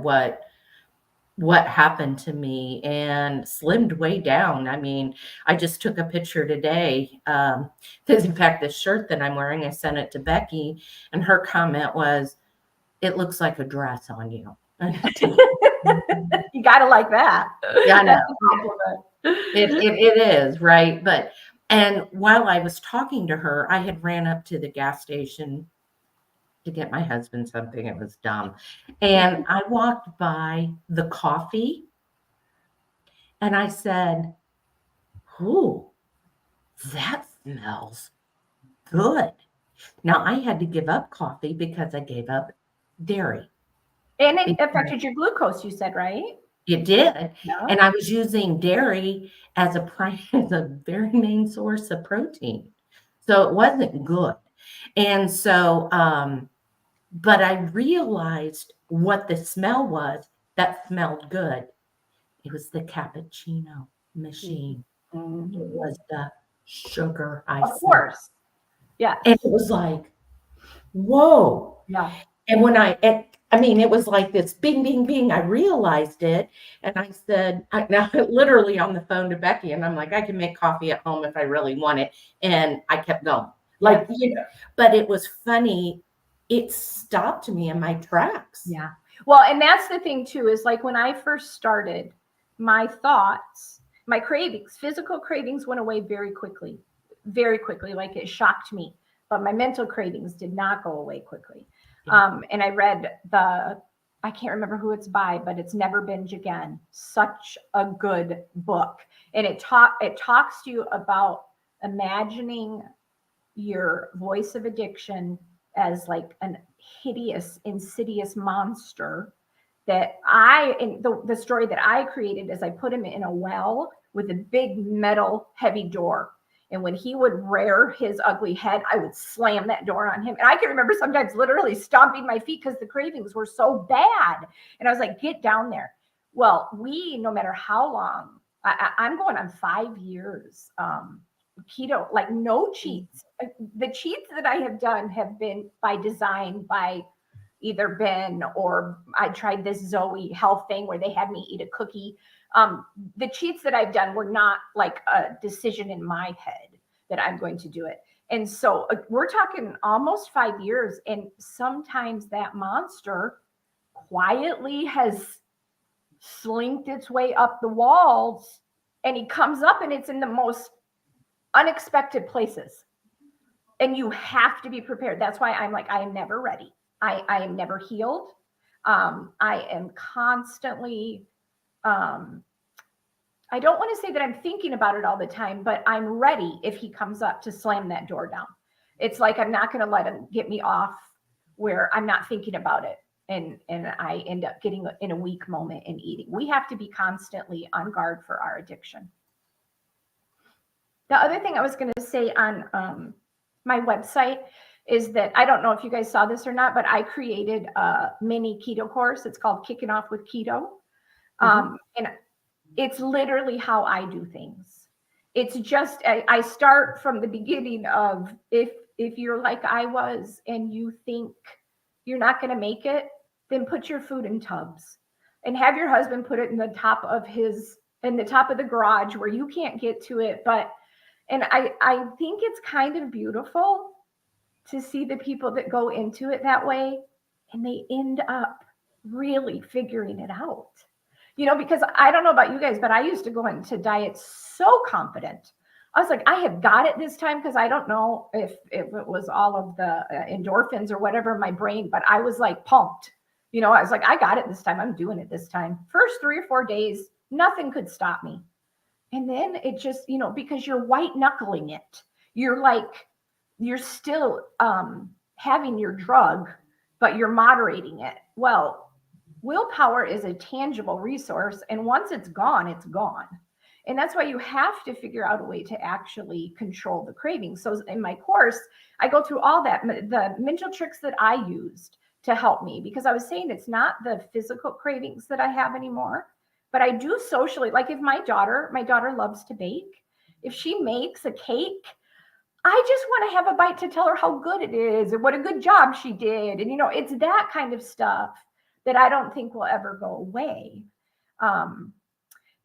what happened to me, and slimmed way down. I mean, I just took a picture today. Because in fact, this shirt that I'm wearing, I sent it to Becky, and her comment was, "It looks like a dress on you." You gotta like that. Yeah, I know. That's a compliment. It is, right? And while I was talking to her, I had ran up to the gas station to get my husband something. It was dumb. And I walked by the coffee, and I said, "Ooh, that smells good." Now, I had to give up coffee because I gave up dairy. And it Because affected your glucose, you said, right? it did. Yeah. And I was using dairy as as a very main source of protein. So it wasn't good. And so, but I realized what the smell was that smelled good. It was the cappuccino machine. It was the sugar I Of smelled. course. Yeah. And it was like, whoa. Yeah. And I mean, it was like this bing, bing, bing. I realized it. And I said, now literally on the phone to Becky, and I'm like, I can make coffee at home if I really want it. And I kept going. Like, but it was funny. It stopped me in my tracks. Yeah. Well, and that's the thing too, is like when I first started, my thoughts, my cravings, physical cravings went away very quickly. Very quickly. Like it shocked me. But my mental cravings did not go away quickly. Yeah. And I read I can't remember who it's by, but it's Never Binge Again. Such a good book. And it talks to you about imagining your voice of addiction as like an hideous, insidious monster that the story that I created is I put him in a well with a big metal heavy door. And when he would rear his ugly head, I would slam that door on him. And I can remember sometimes literally stomping my feet because the cravings were so bad. And I was like, get down there. Well, no matter how long I'm going on 5 years keto, like no cheats. The cheats that I have done have been by design, by either Ben or I tried this Zoe health thing where they had me eat a cookie. The cheats that I've done were not like a decision in my head that I'm going to do it. And so we're talking almost 5 years. And sometimes that monster quietly has slinked its way up the walls, and he comes up and it's in the most unexpected places. And you have to be prepared. That's why I'm like, I am never ready. I am never healed. I am constantly, I don't want to say that I'm thinking about it all the time, but I'm ready if he comes up to slam that door down. It's like, I'm not going to let him get me off where I'm not thinking about it. And I end up getting in a weak moment and eating. We have to be constantly on guard for our addiction. The other thing I was going to say on my website is that I don't know if you guys saw this or not, but I created a mini keto course. It's called Kicking Off with Keto. And it's literally how I do things. It's just, I start from the beginning of if you're like I was and you think you're not going to make it, then put your food in tubs and have your husband put it in the top of the garage where you can't get to it. And I think it's kind of beautiful to see the people that go into it that way and they end up really figuring it out. Because I don't know about you guys, but I used to go into diets so confident. I was like, I have got it this time, because I don't know if it was all of the endorphins or whatever in my brain, but I was like pumped. I was like, I got it this time. I'm doing it this time. First 3 or 4 days, nothing could stop me. And then it just, because you're white knuckling it. You're still having your drug, but you're moderating it. Well, willpower is a tangible resource. And once it's gone, it's gone. And that's why you have to figure out a way to actually control the craving. So in my course, I go through all that, the mental tricks that I used to help me, because I was saying it's not the physical cravings that I have anymore, but I do socially. Like if my daughter loves to bake. If she makes a cake, I just want to have a bite to tell her how good it is and what a good job she did. And, it's that kind of stuff that I don't think will ever go away.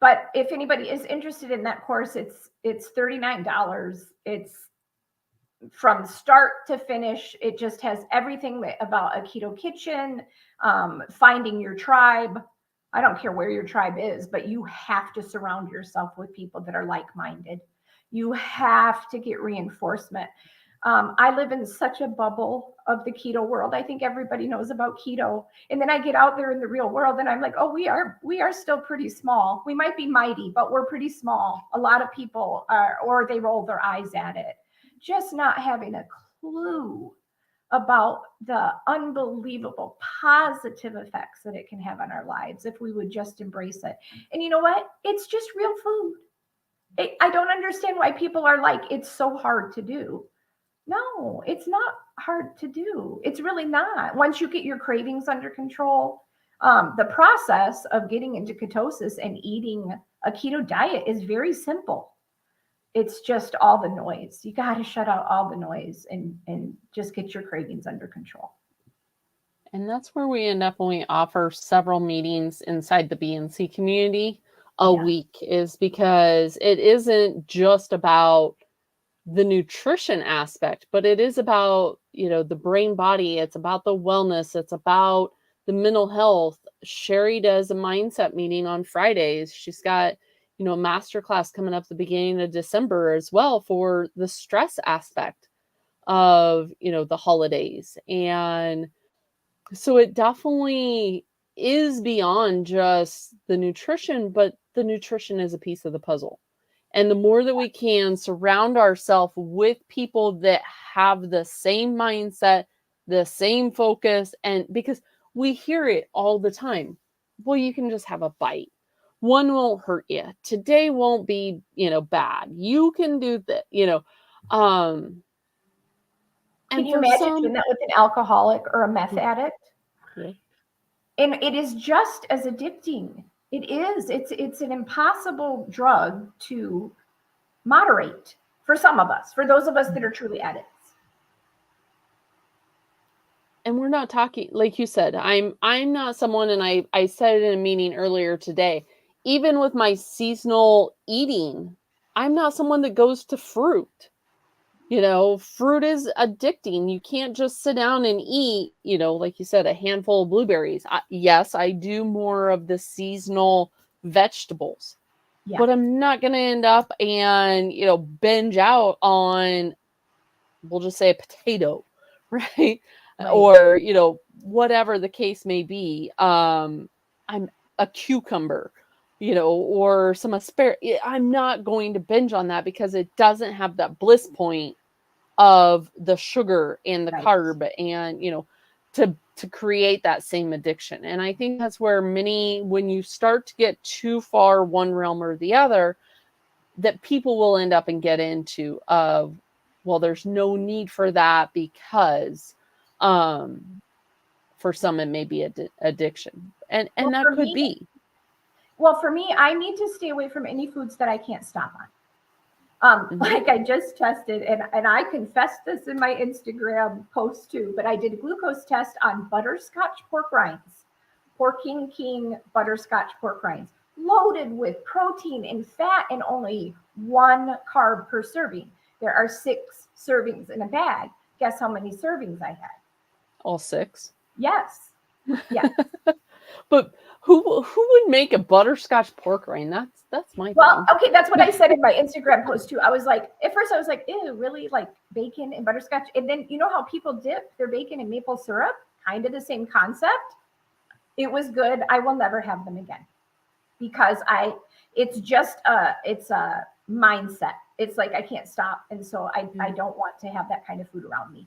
But if anybody is interested in that course, it's $39. It's from start to finish. It just has everything about a keto kitchen, finding your tribe. I don't care where your tribe is, but you have to surround yourself with people that are like-minded. You have to get reinforcement. I live in such a bubble of the keto world. I think everybody knows about keto. And then I get out there in the real world and I'm like, oh, we are still pretty small. We might be mighty, but we're pretty small. A lot of people are, or they roll their eyes at it. Just not having a clue about the unbelievable positive effects that it can have on our lives if we would just embrace it. And you know what? It's just real food. I don't understand why people are like, it's so hard to do. No, it's not hard to do. It's really not. Once you get your cravings under control, the process of getting into ketosis and eating a keto diet is very simple. It's just all the noise. You got to shut out all the noise and just get your cravings under control. And that's where we end up when we offer several meetings inside the BNC community a week, is because it isn't just about the nutrition aspect, but it is about, the brain body. It's about the wellness. It's about the mental health. Sherry does a mindset meeting on Fridays. She's got, a masterclass coming up the beginning of December as well for the stress aspect of, the holidays. And so it definitely is beyond just the nutrition, but the nutrition is a piece of the puzzle. And the more that we can surround ourselves with people that have the same mindset, the same focus, and because we hear it all the time. Well, you can just have a bite. One won't hurt you. Today won't be, bad. You can do that, Can you imagine doing that with an alcoholic or a meth addict? Yeah. And it is just as addicting. It is. It's an impossible drug to moderate for some of us, for those of us that are truly addicts. And we're not talking, like you said, I'm not someone, and I said it in a meeting earlier today, even with my seasonal eating, I'm not someone that goes to fruit. Fruit is addicting. You can't just sit down and eat, like you said, a handful of blueberries. Yes, I do more of the seasonal vegetables, Yeah. but I'm not going to end up and, binge out on, we'll just say, a potato, right? Right. Or, whatever the case may be. I'm a cucumber, or some asparagus. I'm not going to binge on that because it doesn't have that bliss point of the sugar and the Right. carb and, to create that same addiction. And I think that's where when you start to get too far one realm or the other, that people will end up and get into of, well, there's no need for that because for some it may be addiction, and Well, that could be. Well, for me, I need to stay away from any foods that I can't stop on. Like I just tested, and I confessed this in my Instagram post too, but I did a glucose test on butterscotch pork rinds, Pork King butterscotch pork rinds, loaded with protein and fat and only 1 carb per serving. There are 6 servings in a bag. Guess how many servings I had? All 6. Yes. Yes. But who would make a butterscotch pork rind? That's my Well, thing. okay, that's what I said in my Instagram post too. I was like, at first I was like, ew, really? Like bacon and butterscotch? And then you know how people dip their bacon in maple syrup? Kind of the same concept. It was good. I will never have them again because it's a mindset. It's like I can't stop. And so I don't want to have that kind of food around me.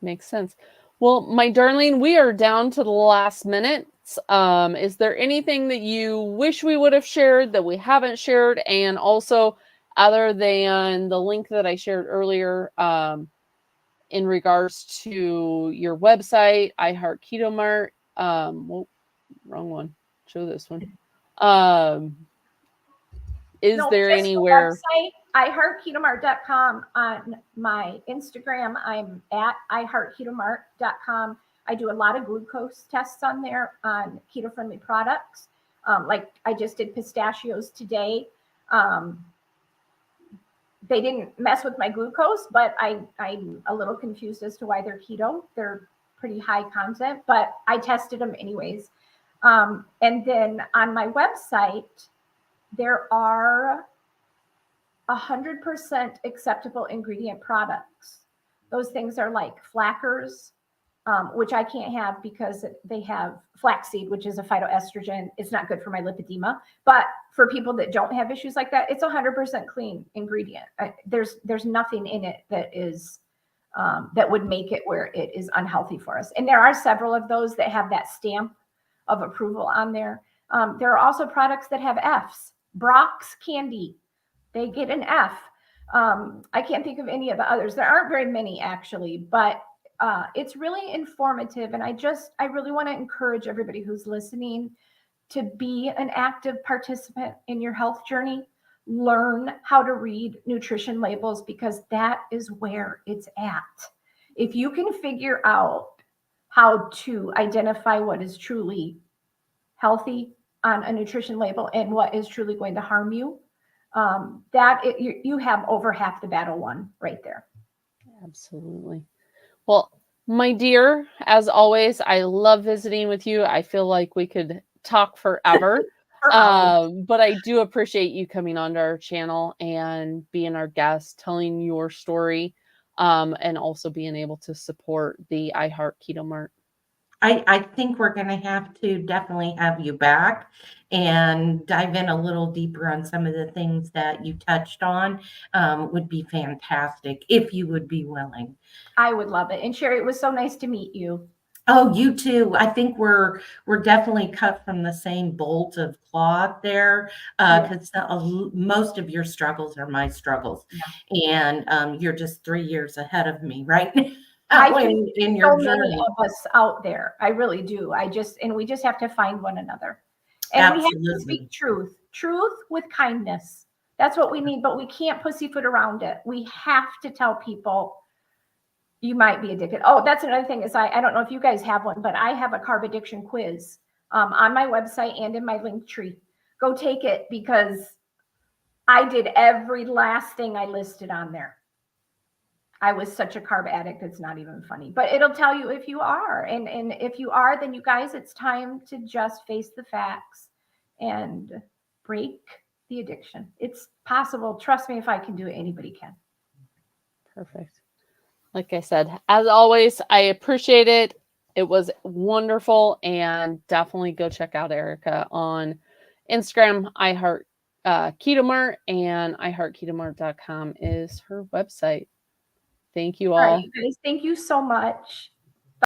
Makes sense. Well, my darling, we are down to the last minutes. Is there anything that you wish we would have shared that we haven't shared? And also, other than the link that I shared earlier, in regards to your website, iHeart Keto Mart. Well, wrong one. Show this one. Is there anywhere? The website, iHeartKetoMart.com. On my Instagram, I'm at iHeartKetoMart.com. I do a lot of glucose tests on there on keto-friendly products. Like I just did pistachios today. They didn't mess with my glucose, but I'm a little confused as to why they're keto. They're pretty high content, but I tested them anyways. And then on my website, there are 100% acceptable ingredient products. Those things are like flackers, which I can't have because they have flaxseed, which is a phytoestrogen. It's not good for my lipedema. But for people that don't have issues like that, it's 100% clean ingredient. There's nothing in it that is that would make it where it is unhealthy for us. And there are several of those that have that stamp of approval on there. There are also products that have Fs. Brock's candy, they get an F. I can't think of any of the others. There aren't very many actually, but it's really informative. And I really want to encourage everybody who's listening to be an active participant in your health journey. Learn how to read nutrition labels because that is where it's at. If you can figure out how to identify what is truly healthy on a nutrition label and what is truly going to harm you, you have over half the battle won right there. Absolutely. Well, my dear, as always, I love visiting with you. I feel like we could talk forever. But I do appreciate you coming onto our channel and being our guest, telling your story, and also being able to support the iHeart Keto Mart. I think we're going to have to definitely have you back and dive in a little deeper on some of the things that you touched on. Would be fantastic if you would be willing. I would love it. And Sherry, it was so nice to meet you. Oh, you too. I think we're definitely cut from the same bolt of cloth there, because most of your struggles are my struggles, and you're just 3 years ahead of me, right? I think in your so journey. many of us out there. I really do. And we just have to find one another. And we have to Absolutely. speak truth with kindness. That's what we need, but we can't pussyfoot around it. We have to tell people you might be addicted. Oh, that's another thing is I don't know if you guys have one, but I have a carb addiction quiz on my website and in my link tree. Go take it because I did every last thing I listed on there. I was such a carb addict, it's not even funny. But it'll tell you if you are. And if you are, then you guys, it's time to just face the facts and break the addiction. It's possible. Trust me, if I can do it, anybody can. Perfect. Like I said, as always, I appreciate it. It was wonderful, and definitely go check out Erika on Instagram. I heart Keto Mart, and iheartketomart.com is her website. Thank you All right, all. you guys, thank you so much.